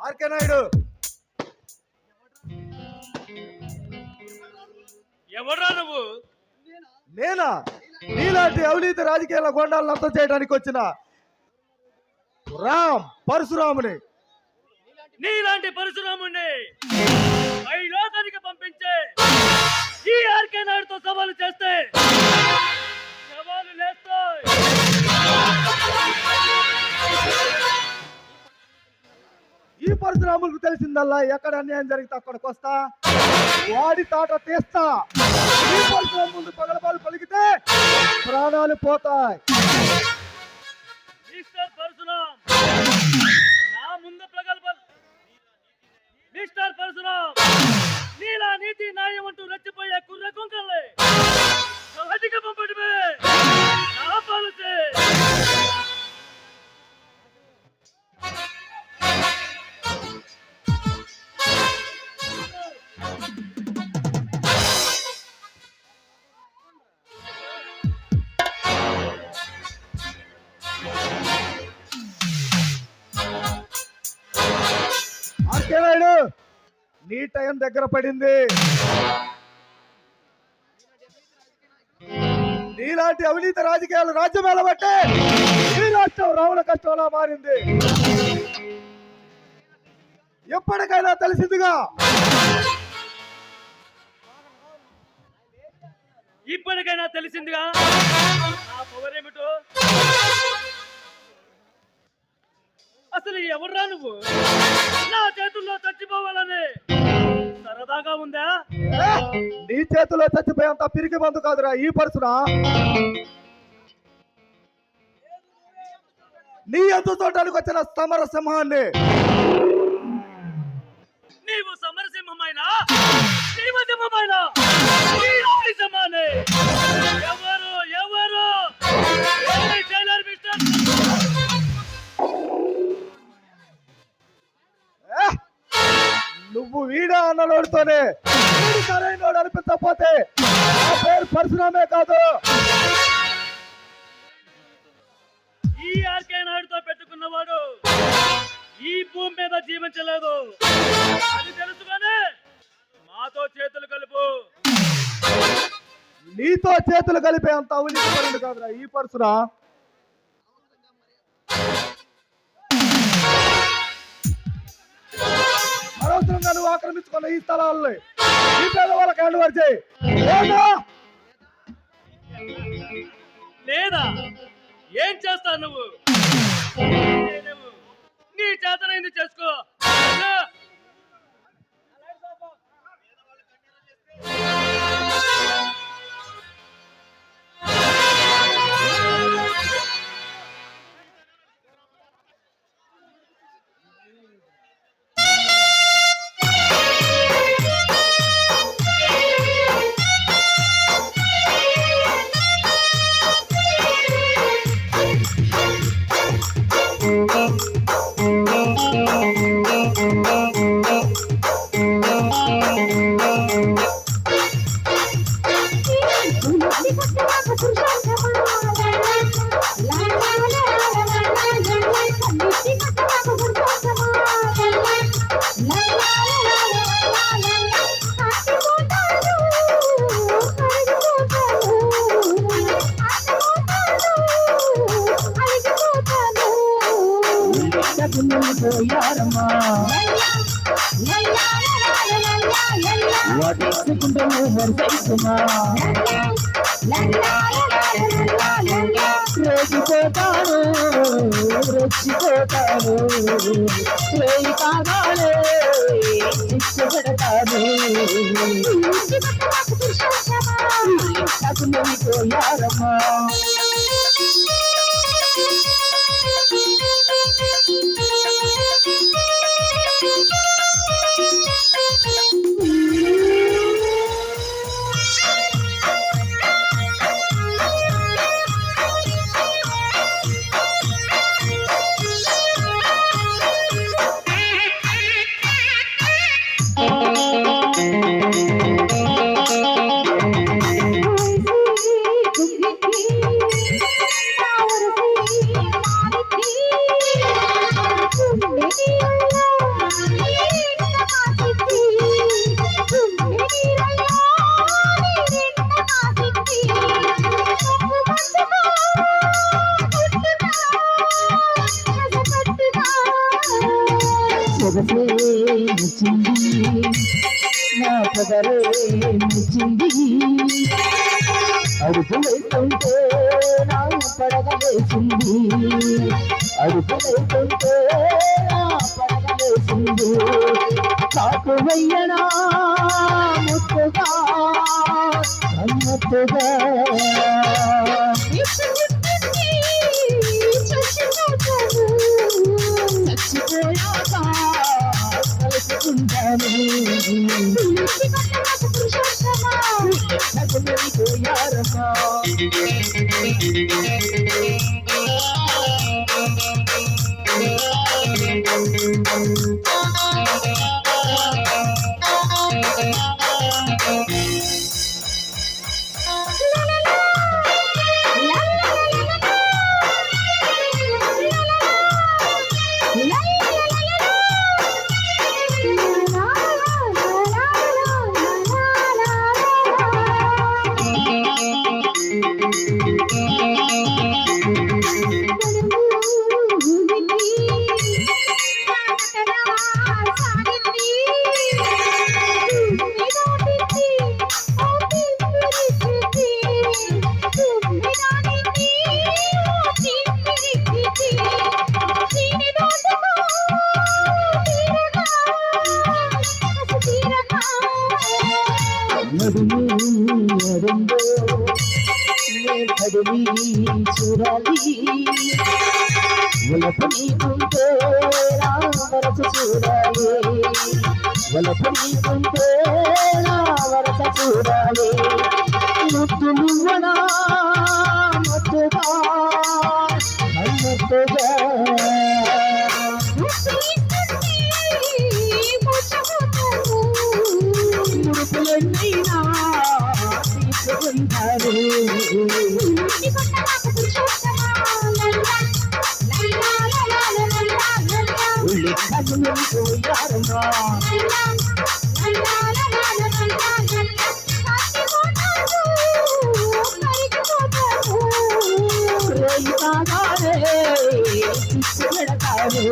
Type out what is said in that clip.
RK Naidu, ఎవడ్రా నువ్వు? నేనా? నీలాంటి అవినీతి రాజకీయాల గొండాలను అంతం చేయడానికి వచ్చిన పరశురాముని. నీలాంటి పరశురాముణ్ణి లోకానికి పంపించే ఈ ఆర్కే నాయుడుతో సవాలు చేస్తే సవాలు లేస్తాయి. ఈ పరశురాములకు తెలిసిందల్లా ఎక్కడ అన్యాయం జరిగితే అక్కడికి వస్తా, వాడి తాట తీస్తా. ఈ పరశురాము ముందు పగలబాలు పలికితే ప్రాణాలు పోతాయి. మిస్టర్ పరశురాం, నా ముందు ప్రగల్భాలు. మిస్టర్ పరశురాం, నీలా నీతి న్యాయం అంటూ రెచ్చిపోయే కుర్ర కుంకల్లే అధిక పంపడమే నా పాలసీ. ఆర్కేనాయుడు, నీ టైం దగ్గర పడింది. నీలాంటి అవినీతి రాజకీయాలు రాజ్యం వెళ్ళబట్టే ఈ రాష్ట్రం రావణ కష్టంలా మారింది. ఎప్పటికైనా తెలిసిందిగా. ఇప్పటికైనా తెలిసిందిగా నా పవరేమిటో. అసలు ఎవర్రా నువ్వు? నా చేతుల్లో చచ్చిపోవాలని సరదాగా ఉందా? నీ చేతిలో చచ్చిపోయేంత పిరికి మందు కాదురా ఈ పరశురా. నీ ఎందు చూడడానికి వచ్చిన సమరసింహాన్ని. నీవు సమరసింహమైనా జీవసింహమైనా సింహాన్ని ఎవరు ఎవరు టైలర్ మిస్టర్? నువ్వు వీడా అన్నలోడితోనే సరైన అనిపించకపోతే ఆ పేరు పరశురామే కాదు. ఈ ఆర్కే నాయుడుతో పెట్టుకున్నవాడు ఈ భూమి మీద జీవించలేదు, అది తెలుసుగానే మాతో చేతులు కలుపు. నీతో చేతులు కలిపే అంత అవినీతి కాదురా ఈ పరశురా. అనవసరంగా నువ్వు ఆక్రమించుకున్న ఈ స్థలాల్లో ఈ పేదవాళ్ళకి హ్యాండ్ ఓవర్ చేయి. లేదా ఏం చేస్తావు నువ్వు? నీ చేతనైంది చేసుకో. రోజు పోతాను వేయి కాగానే శిక్ష పెడతాను పోయారమ్మా సొగసే నచ్చింది నా పదరే నచ్చింది అడుపు వేస్తుంటే నా పడగలేసింది అడుపు వేస్తుంటే నా పడగలేసింది కాకు వెయ్యనా ముట్టుగా అన్నట్టుగా చచ్చిపోయాక కలుసుకుంటాను పోయారమ్మా కదిలి చూడాలి వలపు నీకుంటే నా వరస చూడాలి వలపు నీకుంటే నా వరస చూడాలి ముద్దు నువ్వనా ముద్దుగా అన్నట్టుగా ముడుపులన్నైనా తీసుకుంటారు పోయారమ్మా శిక్ష పెడతారు